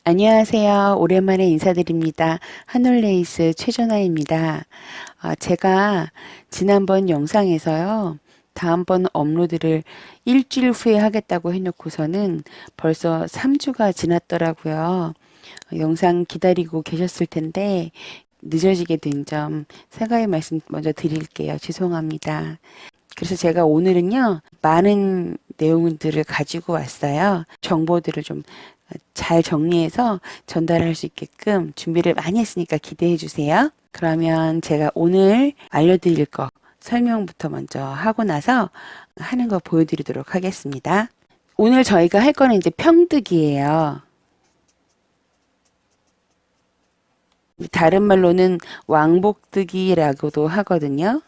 안녕하세요. 오랜만에 인사드립니다. 한올레이스 최전화입니다. 제가 지난번 영상에서요, 다음번 업로드를 일주일 후에 하겠다고 해놓고서는 벌써 3주가 지났더라고요. 영상 기다리고 계셨을 텐데, 늦어지게 된 점 사과의 말씀 먼저 드릴게요. 죄송합니다. 그래서 제가 오늘은요, 많은 내용들을 가지고 왔어요. 정보들을 좀 잘 정리해서 전달할 수 있게끔 준비를 많이 했으니까 기대해 주세요. 그러면 제가 오늘 알려드릴 거 설명부터 먼저 하고 나서 하는 거 보여드리도록 하겠습니다. 오늘 저희가 할 거는 이제 평뜨기예요. 다른 말로는 왕복뜨기라고도 하거든요.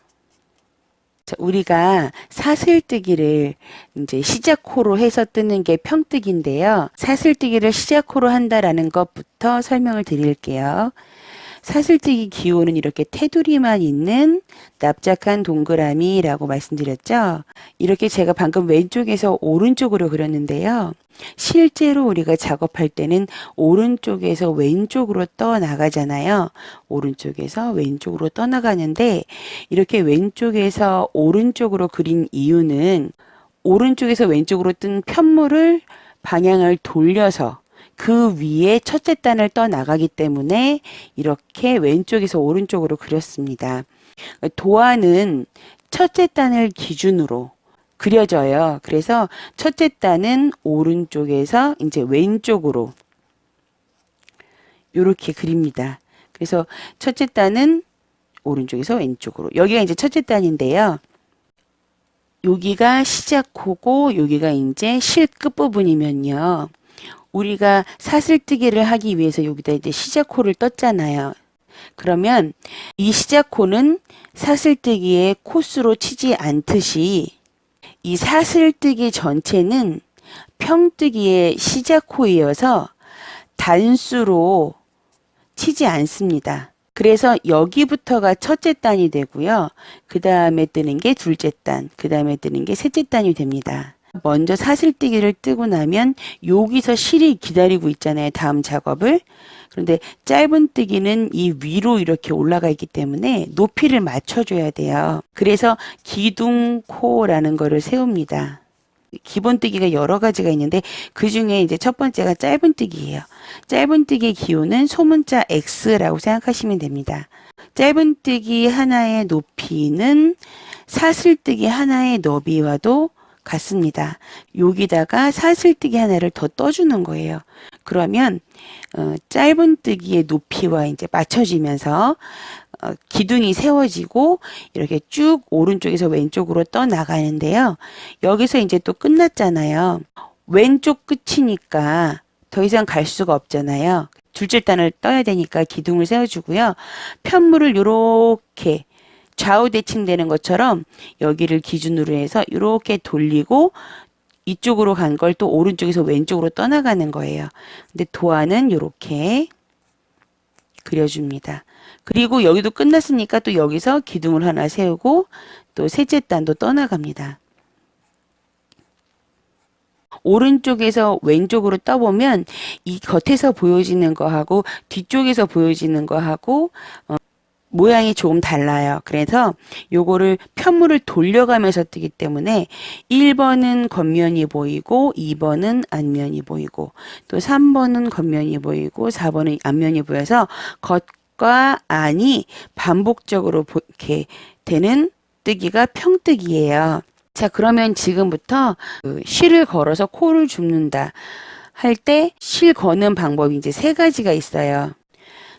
자, 우리가 사슬뜨기를 이제 시작호로 해서 뜨는 게 평뜨기인데요. 사슬뜨기를 시작호로 한다라는 것부터 설명을 드릴게요. 사슬뜨기 기호는 이렇게 테두리만 있는 납작한 동그라미라고 말씀드렸죠. 이렇게 제가 방금 왼쪽에서 오른쪽으로 그렸는데요. 실제로 우리가 작업할 때는 오른쪽에서 왼쪽으로 떠나가잖아요. 오른쪽에서 왼쪽으로 떠나가는데 이렇게 왼쪽에서 오른쪽으로 그린 이유는 오른쪽에서 왼쪽으로 뜬 편물을 방향을 돌려서 그 위에 첫째 단을 떠나가기 때문에 이렇게 왼쪽에서 오른쪽으로 그렸습니다. 도안은 첫째 단을 기준으로 그려져요. 그래서 첫째 단은 오른쪽에서 이제 왼쪽으로 이렇게 그립니다. 그래서 첫째 단은 오른쪽에서 왼쪽으로. 여기가 이제 첫째 단인데요. 여기가 시작호고 여기가 이제 실 끝부분이면요. 우리가 사슬뜨기를 하기 위해서 여기다 이제 시작호를 떴잖아요. 그러면 이 시작호는 사슬뜨기의 코스로 치지 않듯이 이 사슬뜨기 전체는 평뜨기의 시작호이어서 단수로 치지 않습니다. 그래서 여기부터가 첫째 단이 되고요. 그 다음에 뜨는 게 둘째 단, 그 다음에 뜨는 게 셋째 단이 됩니다. 먼저 사슬뜨기를 뜨고 나면 여기서 실이 기다리고 있잖아요. 다음 작업을. 그런데 짧은 뜨기는 이 위로 이렇게 올라가 있기 때문에 높이를 맞춰줘야 돼요. 그래서 기둥코라는 거를 세웁니다. 기본 뜨기가 여러 가지가 있는데 그 중에 이제 첫 번째가 짧은 뜨기예요. 짧은 뜨기의 기호는 소문자 X라고 생각하시면 됩니다. 짧은 뜨기 하나의 높이는 사슬뜨기 하나의 너비와도 같습니다. 여기다가 사슬뜨기 하나를 더 떠주는 거예요. 그러면 짧은 뜨기의 높이와 이제 맞춰지면서 기둥이 세워지고 이렇게 쭉 오른쪽에서 왼쪽으로 떠나가는데요. 여기서 이제 또 끝났잖아요. 왼쪽 끝이니까 더 이상 갈 수가 없잖아요. 둘째 단을 떠야 되니까 기둥을 세워주고요. 편물을 이렇게 좌우 대칭되는 것처럼 여기를 기준으로 해서 이렇게 돌리고 이쪽으로 간 걸 또 오른쪽에서 왼쪽으로 떠나가는 거예요. 근데 도안은 이렇게 그려줍니다. 그리고 여기도 끝났으니까 또 여기서 기둥을 하나 세우고 또 셋째 단도 떠나갑니다. 오른쪽에서 왼쪽으로 떠보면 이 겉에서 보여지는 거하고 뒤쪽에서 보여지는 거하고 모양이 조금 달라요. 그래서 요거를 편물을 돌려가면서 뜨기 때문에 1번은 겉면이 보이고 2번은 앞면이 보이고 또 3번은 겉면이 보이고 4번은 앞면이 보여서 겉과 안이 반복적으로 이렇게 되는 뜨기가 평뜨기예요. 자, 그러면 지금부터 실을 걸어서 코를 줍는다 할 때 실 거는 방법이 이제 세 가지가 있어요.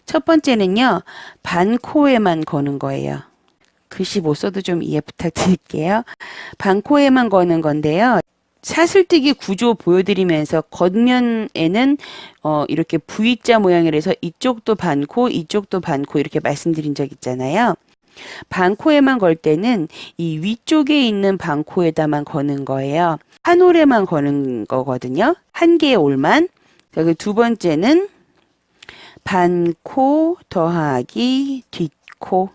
첫 번째는요, 반코에만 거는 거예요. 글씨 못 써도 좀 이해 부탁드릴게요. 반코에만 거는 건데요. 사슬뜨기 구조 보여드리면서 겉면에는 이렇게 V자 모양이라서 이쪽도 반코, 이쪽도 반코 이렇게 말씀드린 적 있잖아요. 반코에만 걸 때는 이 위쪽에 있는 반코에다만 거는 거예요. 한 올에만 거는 거거든요. 한 개의 올만. 두 번째는 반코 더하기 뒷코.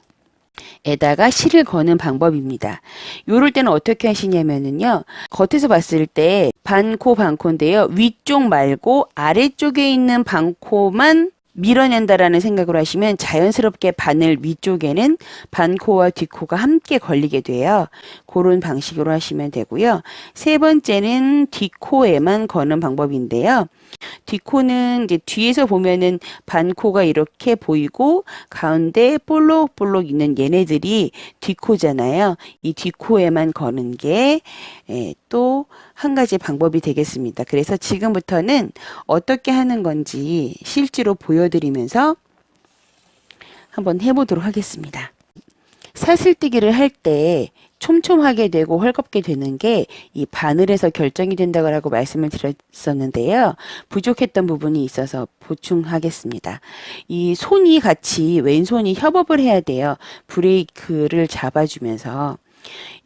에다가 실을 거는 방법입니다. 요럴 때는 어떻게 하시냐면은요. 겉에서 봤을 때 반코인데요. 위쪽 말고 아래쪽에 있는 반코만 밀어낸다라는 생각으로 하시면 자연스럽게 바늘 위쪽에는 반코와 뒷코가 함께 걸리게 돼요. 그런 방식으로 하시면 되고요. 세 번째는 뒷코에만 거는 방법인데요. 뒷코는 이제 뒤에서 보면은 반코가 이렇게 보이고 가운데 볼록볼록 있는 얘네들이 뒷코잖아요. 이 뒷코에만 거는 게 또 한 가지 방법이 되겠습니다. 그래서 지금부터는 어떻게 하는 건지 실제로 보여드리면서 한번 해보도록 하겠습니다. 사슬뜨기를 할 때 촘촘하게 되고 헐겁게 되는 게 이 바늘에서 결정이 된다고 말씀을 드렸었는데요. 부족했던 부분이 있어서 보충하겠습니다. 이 손이 같이 왼손이 협업을 해야 돼요. 브레이크를 잡아주면서.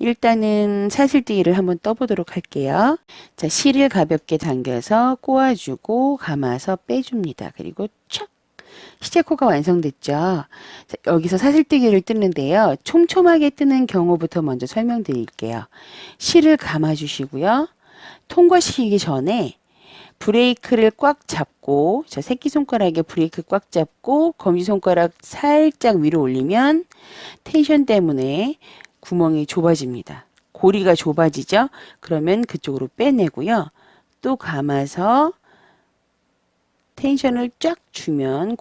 일단은 사슬뜨기를 한번 떠보도록 할게요. 자, 실을 가볍게 당겨서 꼬아주고 감아서 빼줍니다. 그리고 촥! 시제코가 완성됐죠. 자, 여기서 사슬뜨기를 뜨는데요. 촘촘하게 뜨는 경우부터 먼저 설명드릴게요. 실을 감아주시고요. 통과시키기 전에 브레이크를 꽉 잡고, 자, 새끼손가락에 브레이크 꽉 잡고 검지손가락 살짝 위로 올리면 텐션 때문에 구멍이 좁아집니다. 고리가 좁아지죠. 그러면 그쪽으로 빼내고요. 또 감아서 텐션을 쫙 주면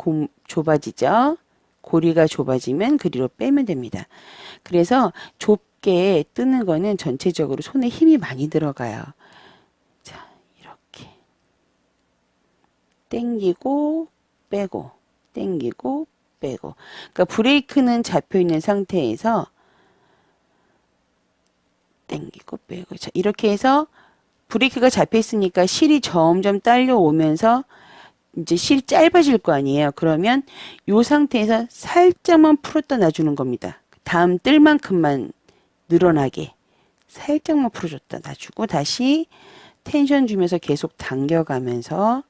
좁아지죠. 고리가 좁아지면 그리로 빼면 됩니다. 그래서 좁게 뜨는 거는 전체적으로 손에 힘이 많이 들어가요. 자, 이렇게 당기고 빼고 당기고 빼고. 그러니까 브레이크는 잡혀 있는 상태에서 당기고 빼고. 자, 이렇게 해서 브레이크가 잡혀 있으니까 실이 점점 딸려오면서 이제 실이 짧아질 거 아니에요. 그러면 이 상태에서 살짝만 풀었다 놔주는 겁니다. 다음 뜰만큼만 늘어나게 살짝만 풀어줬다 놔주고 다시 텐션 주면서 계속 당겨가면서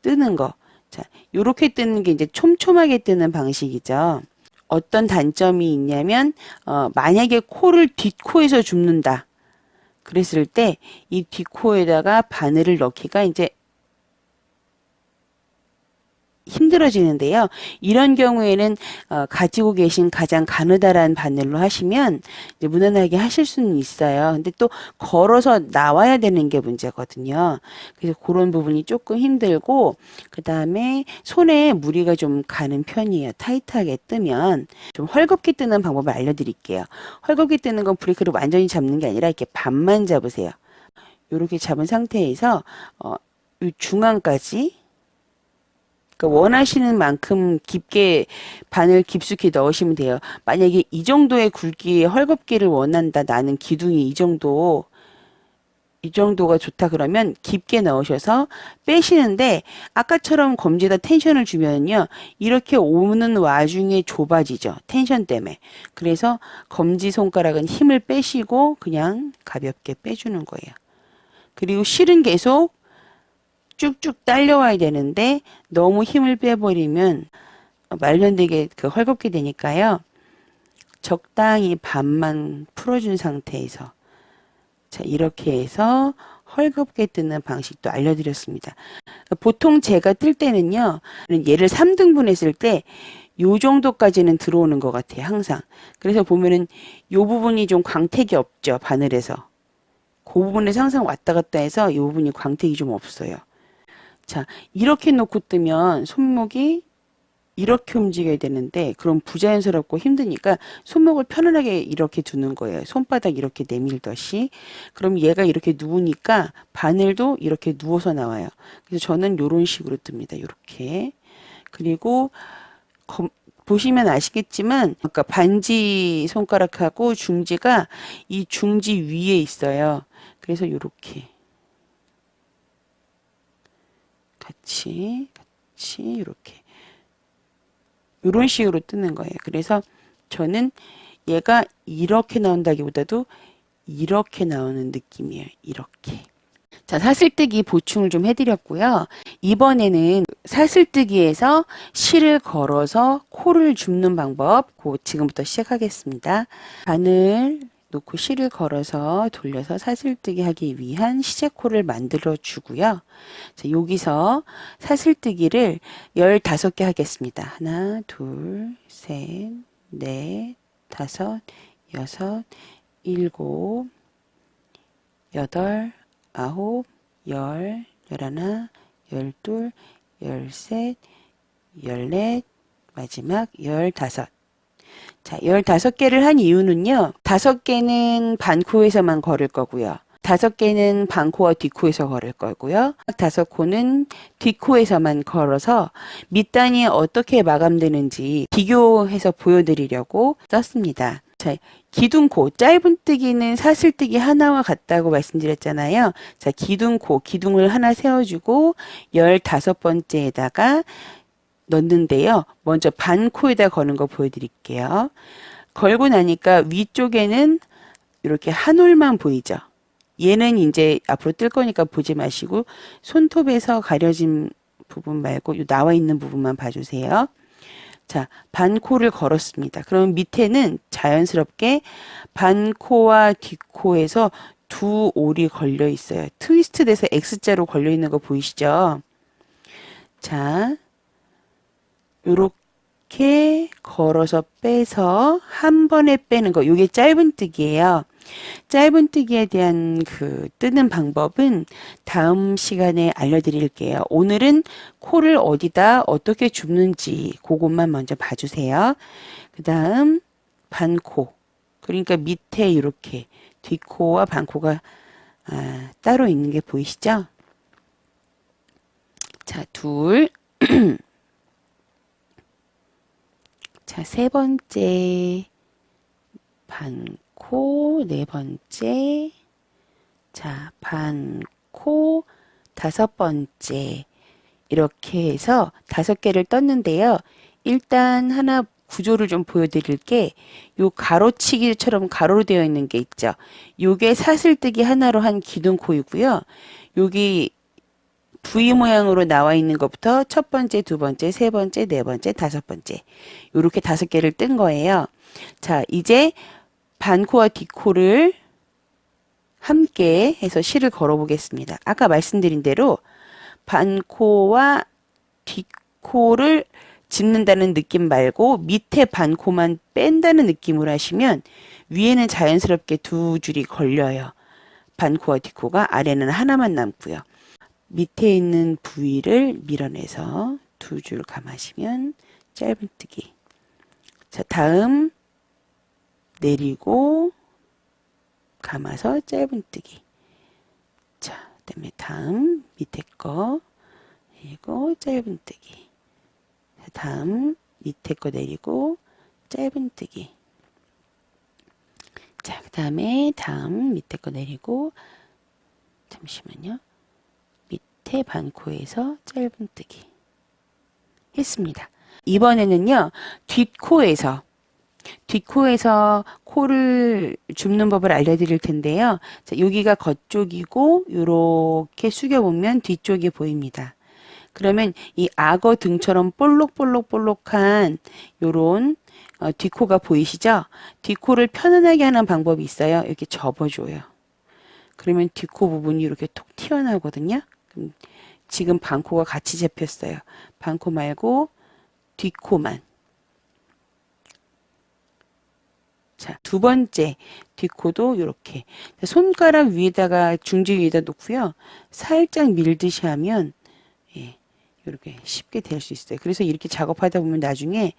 뜨는 거. 자, 요렇게 뜨는 게 이제 촘촘하게 뜨는 방식이죠. 어떤 단점이 있냐면 만약에 코를 뒷코에서 줍는다. 그랬을 때 이 뒷코에다가 바늘을 넣기가 이제 힘들어지는데요. 이런 경우에는 가지고 계신 가장 가느다란 바늘로 하시면 이제 무난하게 하실 수는 있어요. 근데 또 걸어서 나와야 되는 게 문제거든요. 그래서 그런 부분이 조금 힘들고 그 다음에 손에 무리가 좀 가는 편이에요. 타이트하게 뜨면 좀 헐겁게 뜨는 방법을 알려드릴게요. 헐겁게 뜨는 건 브레이크를 완전히 잡는 게 아니라 이렇게 반만 잡으세요. 이렇게 잡은 상태에서 이 중앙까지 그러니까 원하시는 만큼 깊게 바늘 깊숙이 넣으시면 돼요. 만약에 이 정도의 굵기의 헐겁기를 원한다. 나는 기둥이 이 정도가 좋다 그러면 깊게 넣으셔서 빼시는데 아까처럼 검지에다 텐션을 주면요. 이렇게 오는 와중에 좁아지죠. 텐션 때문에. 그래서 검지 손가락은 힘을 빼시고 그냥 가볍게 빼주는 거예요. 그리고 실은 계속 쭉쭉 딸려와야 되는데 너무 힘을 빼버리면 말년되게 헐겁게 되니까요. 적당히 반만 풀어준 상태에서 자 이렇게 해서 헐겁게 뜨는 방식도 알려드렸습니다. 보통 제가 뜰 때는요. 얘를 3등분 했을 때 요 정도까지는 들어오는 것 같아요. 항상. 그래서 보면은 요 부분이 좀 광택이 없죠. 바늘에서. 그 부분에서 항상 왔다 갔다 해서 이 부분이 광택이 좀 없어요. 자, 이렇게 놓고 뜨면 손목이 이렇게 움직여야 되는데 그럼 부자연스럽고 힘드니까 손목을 편안하게 이렇게 두는 거예요. 손바닥 이렇게 내밀듯이. 그럼 얘가 이렇게 누우니까 바늘도 이렇게 누워서 나와요. 그래서 저는 이런 식으로 뜹니다. 이렇게. 그리고 보시면 아시겠지만 아까 반지 손가락하고 중지가 이 중지 위에 있어요. 그래서 이렇게. 같이 이렇게 이런 식으로 뜨는 거예요. 그래서 저는 얘가 이렇게 나온다기보다도 이렇게 나오는 느낌이에요. 이렇게. 자, 사슬뜨기 보충을 좀 해드렸고요. 이번에는 사슬뜨기에서 실을 걸어서 코를 줍는 방법, 지금부터 시작하겠습니다. 바늘 놓고 실을 걸어서 돌려서 사슬뜨기 하기 위한 시제코를 만들어 주고요. 자, 여기서 사슬뜨기를 15개 하겠습니다. 하나, 둘, 셋, 넷, 다섯, 여섯, 일곱, 여덟, 아홉, 열, 열하나, 열둘, 열셋, 열넷, 마지막 15. 자, 15개를 한 이유는요. 5개는 반코에서만 걸을 거고요. 5개는 반코와 뒷코에서 걸을 거고요. 5코는 뒷코에서만 걸어서 밑단이 어떻게 마감되는지 비교해서 보여드리려고 썼습니다. 자, 기둥코, 짧은뜨기는 사슬뜨기 하나와 같다고 말씀드렸잖아요. 자, 기둥을 하나 세워주고 15번째에다가 넣는데요. 먼저 반코에다 거는 거 보여드릴게요. 걸고 나니까 위쪽에는 이렇게 한 올만 보이죠. 얘는 이제 앞으로 뜰 거니까 보지 마시고 손톱에서 가려진 부분 말고 요 나와 있는 부분만 봐주세요. 자, 반코를 걸었습니다. 그럼 밑에는 자연스럽게 반코와 뒷코에서 두 올이 걸려 있어요. 트위스트 돼서 X자로 걸려 있는 거 보이시죠? 자, 요렇게 걸어서 빼서 한 번에 빼는 거. 요게 짧은뜨기예요. 짧은뜨기에 대한 그 뜨는 방법은 다음 시간에 알려드릴게요. 오늘은 코를 어디다 어떻게 줍는지 그것만 먼저 봐주세요. 그 다음 반코. 그러니까 밑에 이렇게 뒷코와 반코가 따로 있는 게 보이시죠? 자, 둘. 자, 3번째 반코, 4번째, 자, 반코, 5번째 이렇게 해서 5개를 떴는데요. 일단 하나 구조를 좀 보여드릴 게 요 가로치기처럼 가로로 되어 있는 게 있죠. 요게 사슬뜨기 하나로 한 기둥코이고요. 여기 V 모양으로 나와 있는 것부터 첫 번째, 두 번째, 세 번째, 네 번째, 5번째 요렇게 5개를 뜬 거예요. 자, 이제 반코와 뒷코를 함께 해서 실을 걸어 보겠습니다. 아까 말씀드린 대로 반코와 뒷코를 짚는다는 느낌 말고 밑에 반코만 뺀다는 느낌으로 하시면 위에는 자연스럽게 두 줄이 걸려요. 반코와 뒷코가, 아래는 하나만 남고요. 밑에 있는 부위를 밀어내서 두 줄 감아시면 짧은뜨기. 자, 다음 내리고 감아서 짧은뜨기. 자, 그다음에 다음 밑에 거 내리고 짧은뜨기. 자, 다음 밑에 거 내리고 짧은뜨기. 자, 그다음에 다음 밑에 거 내리고, 잠시만요. 밑에 반코에서 짧은뜨기 했습니다. 이번에는요, 뒷코에서 코를 줍는 법을 알려드릴 텐데요. 자, 여기가 겉쪽이고 요렇게 숙여보면 뒤쪽이 보입니다. 그러면 이 악어 등처럼 볼록볼록볼록한 요런 뒷코가 보이시죠? 뒷코를 편안하게 하는 방법이 있어요. 이렇게 접어줘요. 그러면 뒷코 부분이 이렇게 톡 튀어나오거든요. 지금 반코가 같이 잡혔어요. 반코 말고 뒷코만. 자, 두 번째 뒷코도 이렇게 손가락 위에다가 중지 위에다 놓고요. 살짝 밀듯이 하면 이렇게 쉽게 될 수 있어요. 그래서 이렇게 작업하다 보면 나중에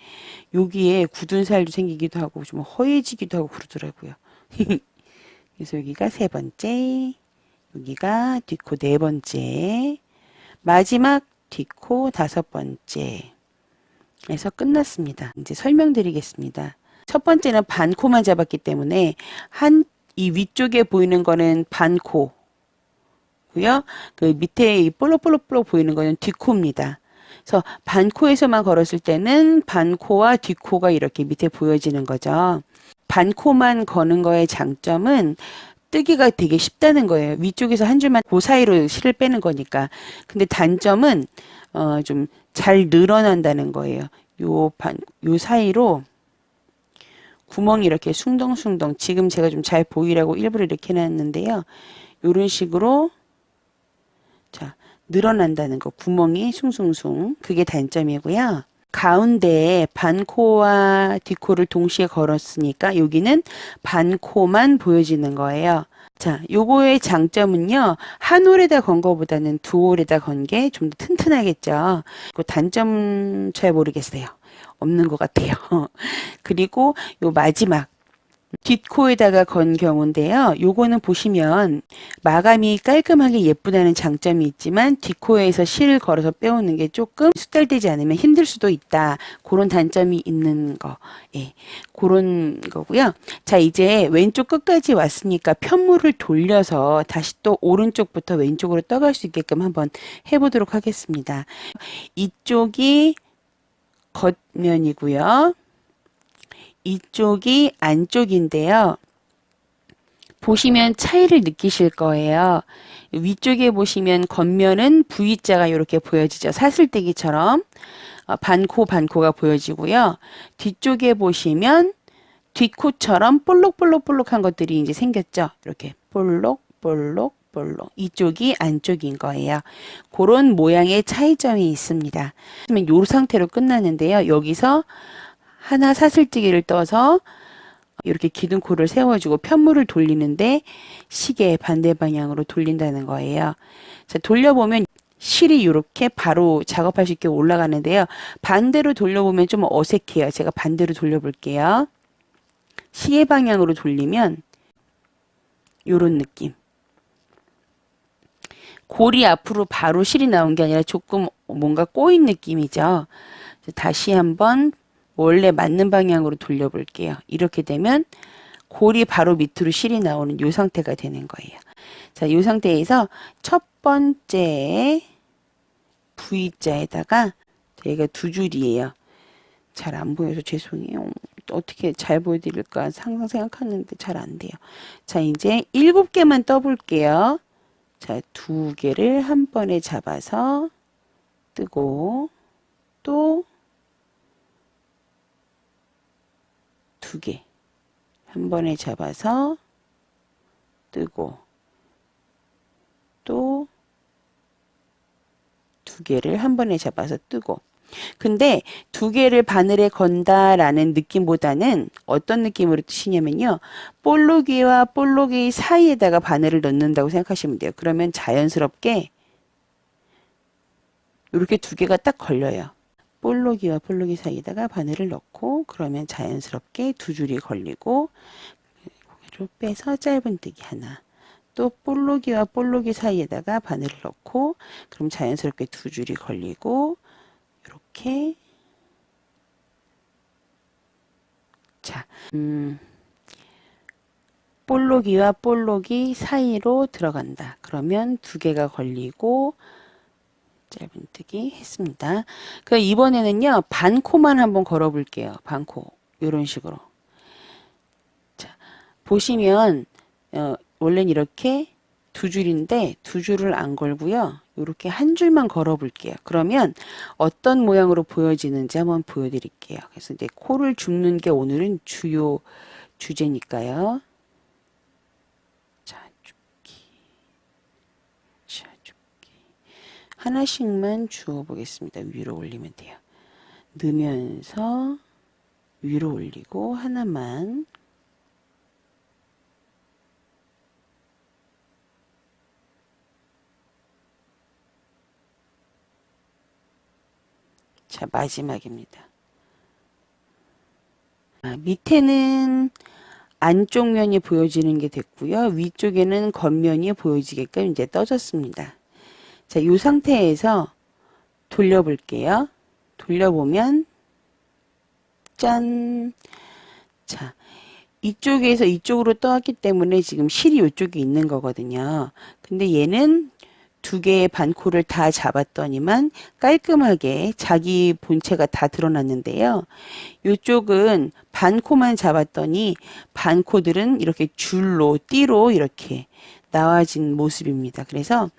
여기에 굳은 살도 생기기도 하고 좀 허해지기도 하고 그러더라고요. 그래서 여기가 3번째, 여기가 뒷코 4번째, 마지막 뒷코 5번째 에서 끝났습니다. 이제 설명드리겠습니다. 첫 번째는 반코만 잡았기 때문에 이 위쪽에 보이는 거는 반코, 그 밑에 이 볼록볼록 보이는 거는 뒷코입니다. 그래서 반코에서만 걸었을 때는 반코와 뒷코가 이렇게 밑에 보여지는 거죠. 반코만 거는 거의 장점은 뜨기가 되게 쉽다는 거예요. 위쪽에서 한 줄만 그 사이로 실을 빼는 거니까. 근데 단점은 좀 잘 늘어난다는 거예요. 요 사이로 구멍이 이렇게 숭덩숭덩, 지금 제가 좀 잘 보이라고 일부러 이렇게 해놨는데요. 요런 식으로 자 늘어난다는 거, 구멍이 숭숭숭, 그게 단점이고요. 가운데에 반코와 뒷코를 동시에 걸었으니까 여기는 반코만 보여지는 거예요. 자, 요거의 장점은요, 한 홀에다 건 거보다는 두 홀에다 건 게 좀 더 튼튼하겠죠. 그 단점 잘 모르겠어요. 없는 것 같아요. 그리고 요 마지막 뒷코에다가 건 경우인데요. 요거는 보시면 마감이 깔끔하게 예쁘다는 장점이 있지만 뒷코에서 실을 걸어서 빼오는 게 조금 숙달되지 않으면 힘들 수도 있다. 그런 단점이 있는 거. 예. 그런 거고요. 자, 이제 왼쪽 끝까지 왔으니까 편물을 돌려서 다시 또 오른쪽부터 왼쪽으로 떠갈 수 있게끔 한번 해보도록 하겠습니다. 이쪽이 겉면이고요. 이쪽이 안쪽인데요. 보시면 차이를 느끼실 거예요. 위쪽에 보시면 겉면은 V자가 이렇게 보여지죠. 사슬뜨기처럼 반코가 보여지고요. 뒤쪽에 보시면 뒷코처럼 볼록볼록볼록한 것들이 이제 생겼죠. 이렇게 볼록. 이쪽이 안쪽인 거예요. 그런 모양의 차이점이 있습니다. 그러면 이 상태로 끝나는데요. 여기서 하나 사슬뜨기를 떠서 이렇게 기둥코를 세워주고 편물을 돌리는데 시계 반대 방향으로 돌린다는 거예요. 자, 돌려보면 실이 이렇게 바로 작업할 수 있게 올라가는데요. 반대로 돌려보면 좀 어색해요. 제가 반대로 돌려볼게요. 시계 방향으로 돌리면 이런 느낌. 골이 앞으로 바로 실이 나온 게 아니라 조금 뭔가 꼬인 느낌이죠. 다시 한번 원래 맞는 방향으로 돌려볼게요. 이렇게 되면 골이 바로 밑으로 실이 나오는 이 상태가 되는 거예요. 자, 이 상태에서 첫 번째 V자에다가 저희가 두 줄이에요. 잘 안 보여서 죄송해요. 어떻게 잘 보여드릴까 항상 생각하는데 잘 안 돼요. 자, 이제 7개만 떠볼게요. 자, 2개를 한 번에 잡아서 뜨고 또 2개 한 번에 잡아서 뜨고 또 2개를 한 번에 잡아서 뜨고. 근데 2개를 바늘에 건다라는 느낌보다는 어떤 느낌으로 뜨시냐면요. 볼록이와 볼록이 사이에다가 바늘을 넣는다고 생각하시면 돼요. 그러면 자연스럽게 이렇게 2개가 딱 걸려요. 볼록이와 볼록이 사이에다가 바늘을 넣고 그러면 자연스럽게 두 줄이 걸리고 고개를 빼서 짧은뜨기 하나, 또 볼록이와 볼록이 사이에다가 바늘을 넣고 그럼 자연스럽게 두 줄이 걸리고 이렇게. 자, 볼록이와 볼록이 사이로 들어간다. 그러면 2개가 걸리고 짧은뜨기 했습니다. 그 이번에는요, 반코만 한번 걸어 볼게요. 반코. 이런 식으로. 자, 보시면 원래는 이렇게 두 줄인데 두 줄을 안 걸고요. 이렇게 한 줄만 걸어 볼게요. 그러면 어떤 모양으로 보여지는지 한번 보여드릴게요. 그래서 이제 코를 줍는 게 오늘은 주요 주제니까요. 자, 줍기. 하나씩만 주워 보겠습니다. 위로 올리면 돼요. 넣으면서 위로 올리고 하나만. 자, 마지막입니다. 밑에는 안쪽 면이 보여지는 게 됐고요. 위쪽에는 겉면이 보여지게끔 이제 떠졌습니다. 자, 이 상태에서 돌려볼게요. 돌려보면 짠. 자, 이쪽에서 이쪽으로 떠왔기 때문에 지금 실이 이쪽에 있는 거거든요. 근데 얘는 두 개의 반코를 다 잡았더니만 깔끔하게 자기 본체가 다 드러났는데요. 이쪽은 반코만 잡았더니 반코들은 이렇게 줄로, 띠로 이렇게 나와진 모습입니다. 그래서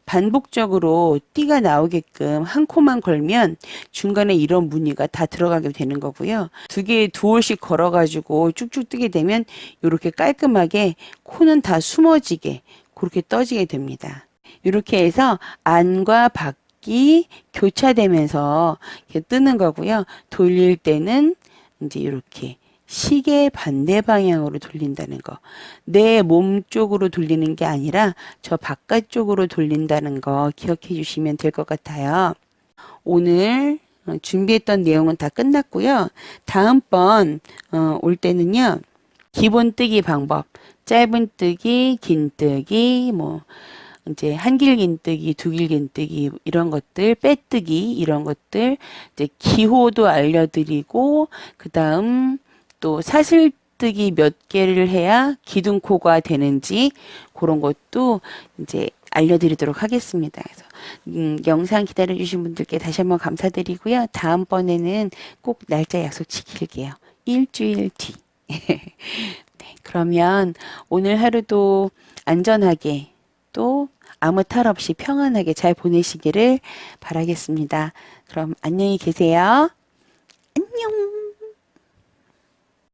반복적으로 띠가 나오게끔 한 코만 걸면 중간에 이런 무늬가 다 들어가게 되는 거고요. 두 개의 두 올씩 걸어가지고 쭉쭉 뜨게 되면 이렇게 깔끔하게 코는 다 숨어지게 그렇게 떠지게 됩니다. 이렇게 해서 안과 밖이 교차되면서 이렇게 뜨는 거고요. 돌릴 때는 이제 이렇게 시계 반대 방향으로 돌린다는 거. 내 몸 쪽으로 돌리는 게 아니라 저 바깥쪽으로 돌린다는 거 기억해 주시면 될 것 같아요. 오늘 준비했던 내용은 다 끝났고요. 다음번 올 때는요. 기본 뜨기 방법, 짧은 뜨기, 긴 뜨기, 뭐 이제 한길 긴뜨기, 두길 긴뜨기 이런 것들, 빼뜨기 이런 것들 이제 기호도 알려드리고 그다음 또 사슬뜨기 몇 개를 해야 기둥코가 되는지 그런 것도 이제 알려드리도록 하겠습니다. 그래서 영상 기다려주신 분들께 다시 한번 감사드리고요. 다음번에는 꼭 날짜 약속 지킬게요. 일주일 뒤. 네, 그러면 오늘 하루도 안전하게 또 아무 탈 없이 평안하게 잘 보내시기를 바라겠습니다. 그럼 안녕히 계세요.